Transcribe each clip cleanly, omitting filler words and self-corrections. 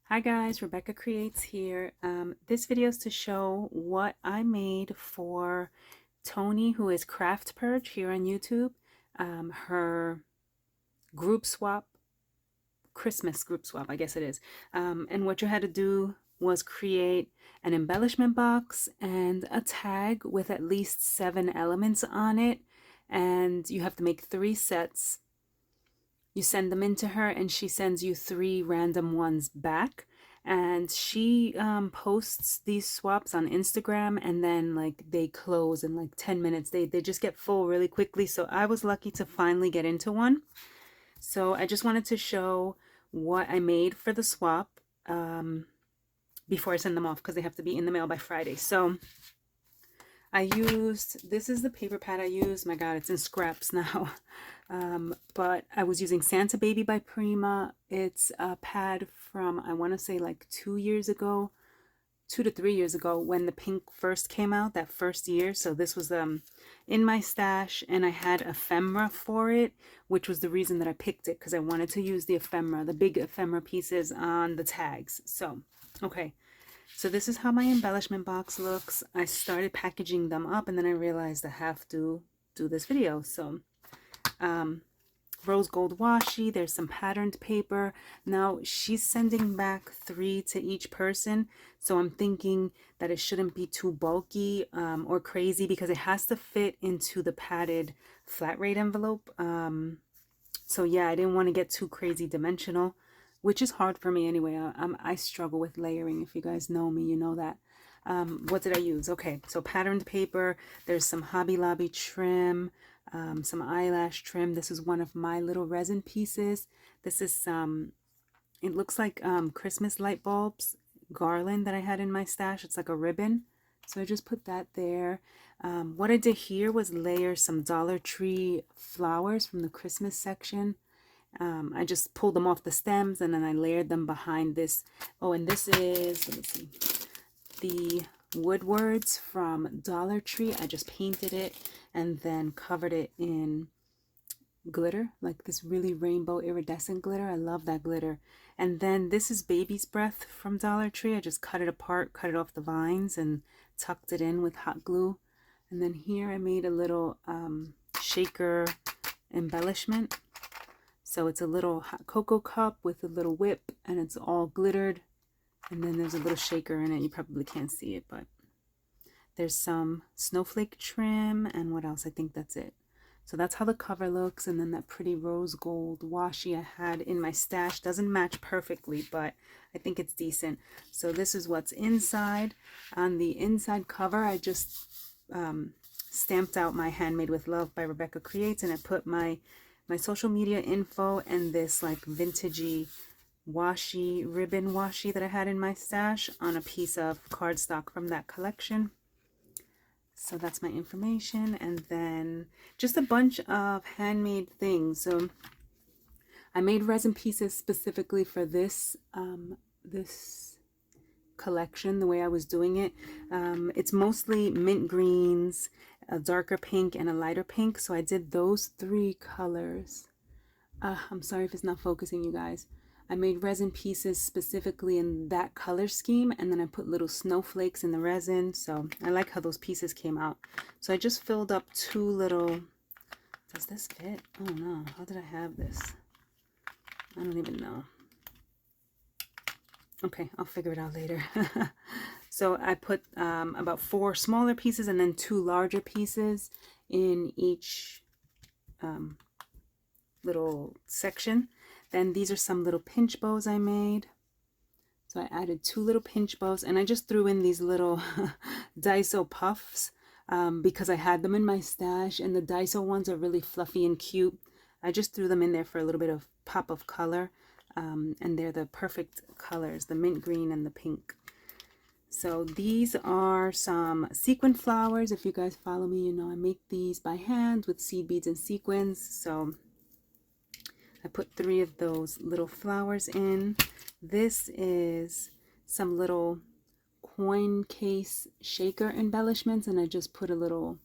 Hi guys, Rebecca Creates here. This video is to show what I made for Tony, who is Craftpurge here on YouTube. Her group swap, Christmas group swap, I guess it is. And what you had to do was create an embellishment box and a tag with at least 7 elements on it. And you have to make 3 sets. You send them in to her and she sends you 3 random ones back, and she posts these swaps on Instagram, and then like they close in like 10 minutes. They just get full really quickly. So I was lucky to finally get into one. So I just wanted to show what I made for the swap before I send them off, because they have to be in the mail by Friday. So I used, this is the paper pad I used. My God, it's in scraps now. But I was using Santa Baby by Prima. It's a pad from, I want to say like 2 years ago, 2 to 3 years ago, when the pink first came out, that first year. So this was in my stash, and I had ephemera for it, which was the reason that I picked it, because I wanted to use the ephemera, the big ephemera pieces on the tags. So, okay. So this is how my embellishment box looks. I started packaging them up, and then I realized I have to do this video. So rose gold washi, there's some patterned paper. Now she's sending back 3 to each person, so I'm thinking that it shouldn't be too bulky or crazy, because it has to fit into the padded flat rate envelope. So yeah, I didn't want to get too crazy dimensional, which is hard for me anyway. I struggle with layering. If you guys know me, you know that. What did I use? Okay, so patterned paper, there's some Hobby Lobby trim, some eyelash trim. This is one of my little resin pieces. This is some, it looks like Christmas light bulbs garland that I had in my stash. It's like a ribbon, so I just put that there. What I did here was layer some Dollar Tree flowers from the Christmas section. I just pulled them off the stems, and then I layered them behind this. Oh, and this is, let me see, the Woodwards from Dollar Tree. I just painted it and then covered it in glitter, like this really rainbow iridescent glitter. I love that glitter. And then this is Baby's Breath from Dollar Tree. I just cut it apart, cut it off the vines, and tucked it in with hot glue. And then here I made a little shaker embellishment. So it's a little hot cocoa cup with a little whip, and it's all glittered. And then there's a little shaker in it. You probably can't see it, but there's some snowflake trim, and what else? I think that's it. So that's how the cover looks. And then that pretty rose gold washi I had in my stash doesn't match perfectly, but I think it's decent. So this is what's inside. On the inside cover, I just stamped out my Handmade with Love by Rebecca Creates, and I put my social media info and this like vintagey washi, ribbon washi that I had in my stash on a piece of cardstock from that collection. So that's my information, and then just a bunch of handmade things. So I made resin pieces specifically for this this collection, the way I was doing it. It's mostly mint greens, a darker pink, and a lighter pink. So I did those 3 colors. I'm sorry if it's not focusing, you guys. I made resin pieces specifically in that color scheme, and then I put little snowflakes in the resin. So I like how those pieces came out. So I just filled up 2 little, does this fit? Oh no, how did I have this? I don't even know. Okay, I'll figure it out later. So I put about 4 smaller pieces and then 2 larger pieces in each little section. Then these are some little pinch bows I made. So I added 2 little pinch bows, and I just threw in these little Daiso puffs because I had them in my stash, and the Daiso ones are really fluffy and cute. I just threw them in there for a little bit of pop of color, and they're the perfect colors, the mint green and the pink. So these are some sequin flowers. If you guys follow me, you know I make these by hand with seed beads and sequins. So I put 3 of those little flowers in. This is some little coin case shaker embellishments, and I just put a little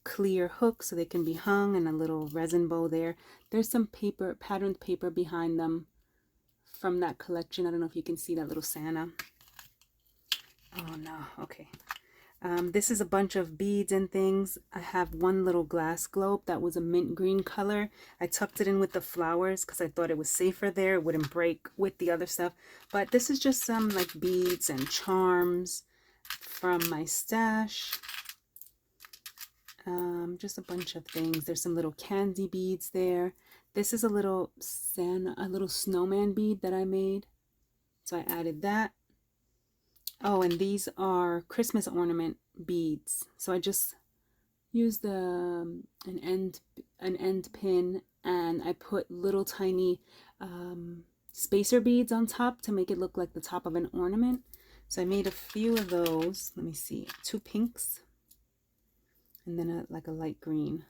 clear hook so they can be hung, and a little resin bow there. There's some paper, patterned paper behind them from that collection. I don't know if you can see that little Santa. Oh no, okay. This is a bunch of beads and things. I have one little glass globe that was a mint green color. I tucked it in with the flowers because I thought it was safer there. It wouldn't break with the other stuff. But this is just some like beads and charms from my stash. Just a bunch of things. There's some little candy beads there. This is a little Santa, a little snowman bead that I made. So I added that. Oh, and these are Christmas ornament beads. So I just used an end pin, and I put little tiny spacer beads on top to make it look like the top of an ornament. So I made a few of those. Let me see, 2 pinks, and then like a light green.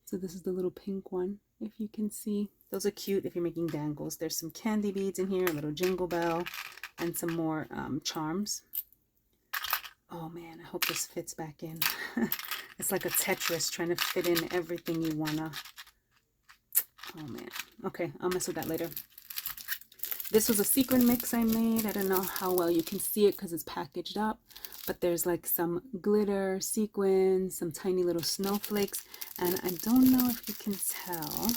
So this is the little pink one, if you can see. Those are cute if you're making dangles. There's some candy beads in here, a little jingle bell, and some more charms. Oh man, I hope this fits back in. It's like a Tetris trying to fit in everything you wanna. Oh man. Okay, I'll mess with that later. This was a sequin mix I made. I don't know how well you can see it because it's packaged up, but there's like some glitter sequins, some tiny little snowflakes, and I don't know if you can tell,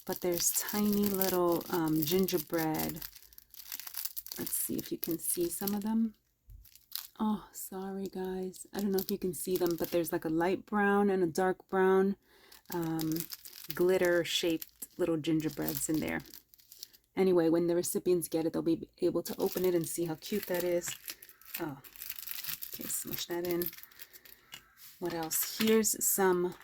but there's tiny little gingerbread. Let's see if you can see some of them. Oh, sorry guys. I don't know if you can see them, but there's like a light brown and a dark brown glitter shaped little gingerbreads in there. Anyway, when the recipients get it, they'll be able to open it and see how cute that is. Oh, okay, smush that in. What else? Here's some,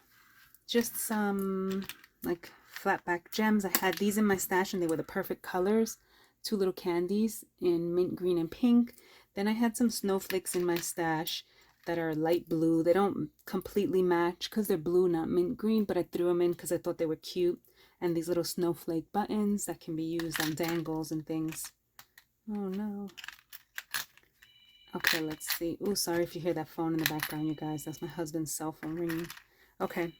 just some like flat back gems. I had these in my stash and they were the perfect colors. 2 little candies in mint green and pink. Then I had some snowflakes in my stash that are light blue. They don't completely match because they're blue, not mint green, but I threw them in because I thought they were cute. And these little snowflake buttons that can be used on dangles and things. Oh no. Okay, let's see. Oh, sorry if you hear that phone in the background, you guys. That's my husband's cell phone ringing. Okay.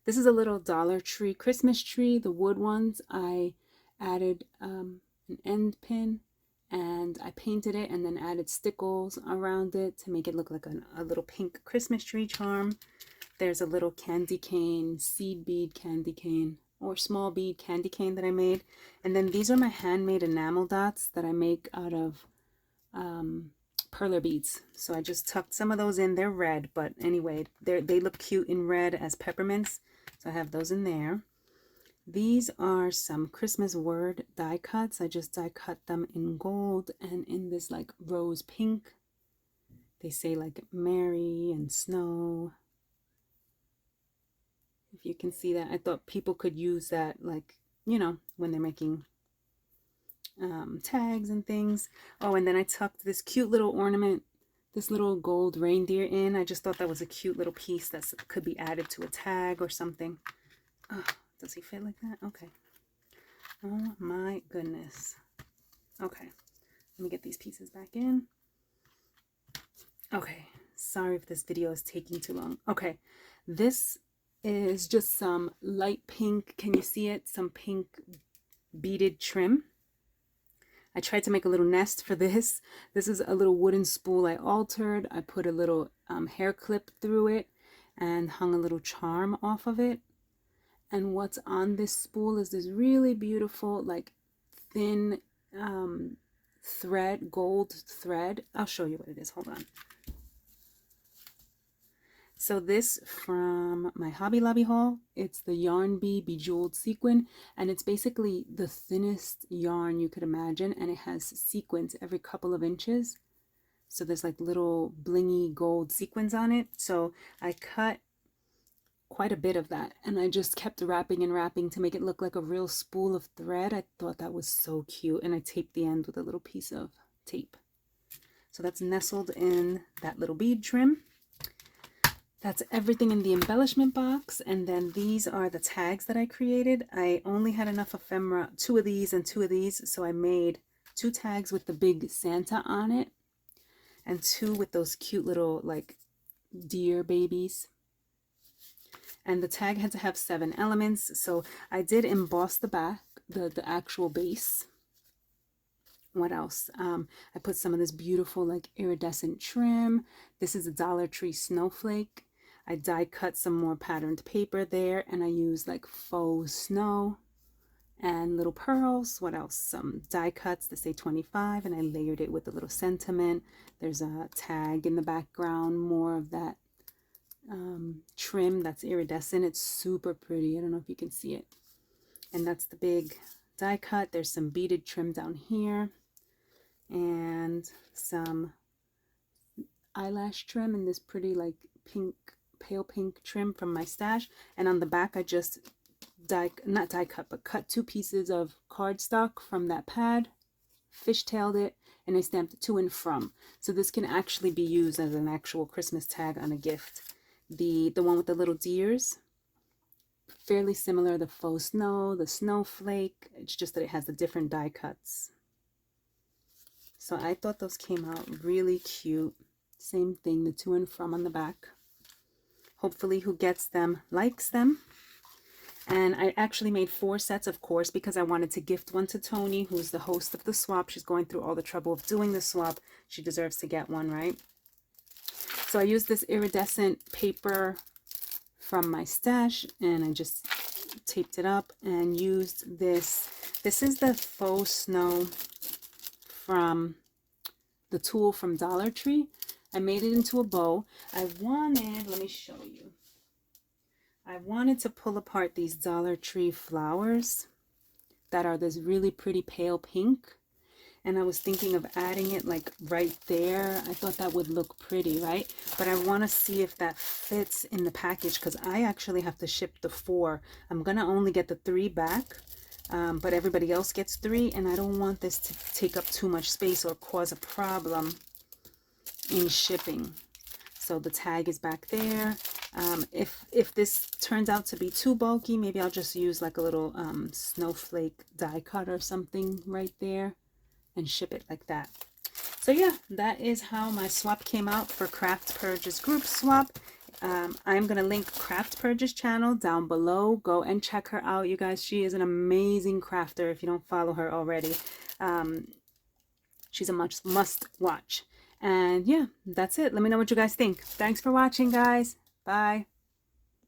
This is a little Dollar Tree Christmas tree. The wood ones, I added an end pin and I painted it and then added stickles around it to make it look like a little pink Christmas tree charm. There's a little candy cane, seed bead candy cane, or small bead candy cane that I made. And then these are my handmade enamel dots that I make out of perler beads. So I just tucked some of those in. They're red, but anyway, they look cute in red as peppermints. So I have those in there. These are some Christmas word die cuts. I just die cut them in gold and in this like rose pink. They say like Mary and snow. If you can see that, I thought people could use that, like, you know, when they're making tags and things. Oh, and then I tucked this cute little ornament, this little gold reindeer in. I just thought that was a cute little piece that could be added to a tag or something. Oh, does he fit like that? Okay. Oh my goodness. Okay, let me get these pieces back in. Okay, sorry if this video is taking too long. Okay, this is just some light pink, can you see it? Some pink beaded trim. I tried to make a little nest for this. This is a little wooden spool I altered. I put a little hair clip through it and hung a little charm off of it. And what's on this spool is this really beautiful, like thin thread, gold thread. I'll show you what it is, hold on. So this from my Hobby Lobby haul, it's the Yarn Bee Bejeweled Sequin, and it's basically the thinnest yarn you could imagine, and it has sequins every couple of inches. So there's like little blingy gold sequins on it. So I cut quite a bit of that, and I just kept wrapping and wrapping to make it look like a real spool of thread. I thought that was so cute, and I taped the end with a little piece of tape. So that's nestled in that little bead trim. That's everything in the embellishment box, and then these are the tags that I created. I only had enough ephemera, 2 of these and 2 of these, so I made 2 tags with the big Santa on it, and 2 with those cute little like deer babies. And the tag had to have 7 elements, so I did emboss the back the actual base. What else? I put some of this beautiful like iridescent trim. This is a Dollar Tree snowflake. I die cut some more patterned paper there, and I use like faux snow and little pearls. What else? Some die cuts that say 25, and I layered it with a little sentiment. There's a tag in the background, more of that trim that's iridescent. It's super pretty. I don't know if you can see it. And that's the big die cut. There's some beaded trim down here and some eyelash trim in this pretty like pink, pale pink trim from my stash. And on the back I just not die cut, but cut 2 pieces of cardstock from that pad, fishtailed it, and I stamped to and from. So this can actually be used as an actual Christmas tag on a gift. The one with the little deers, fairly similar, the faux snow, the snowflake. It's just that it has the different die cuts. So I thought those came out really cute. Same thing, the to and from on the back. Hopefully who gets them likes them. And I actually made 4 sets, of course, because I wanted to gift one to Tony, who's the host of the swap. She's going through all the trouble of doing the swap. She deserves to get one, right? So I used this iridescent paper from my stash, and I just taped it up and used this. This is the faux snow from the tool from Dollar Tree. I made it into a bow. I wanted, let me show you. I wanted to pull apart these Dollar Tree flowers that are this really pretty pale pink. And I was thinking of adding it like right there. I thought that would look pretty, right? But I want to see if that fits in the package, because I actually have to ship the 4. I'm going to only get the 3 back, but everybody else gets 3. And I don't want this to take up too much space or cause a problem in shipping. So the tag is back there. If this turns out to be too bulky, maybe I'll just use like a little snowflake die cut or something right there and ship it like that. So yeah, that is how my swap came out for Craftpurge's group swap. I'm going to link Craftpurge's channel down below. Go and check her out, you guys. She is an amazing crafter if you don't follow her already. She's a must watch. And yeah, that's it. Let me know what you guys think. Thanks for watching, guys. Bye.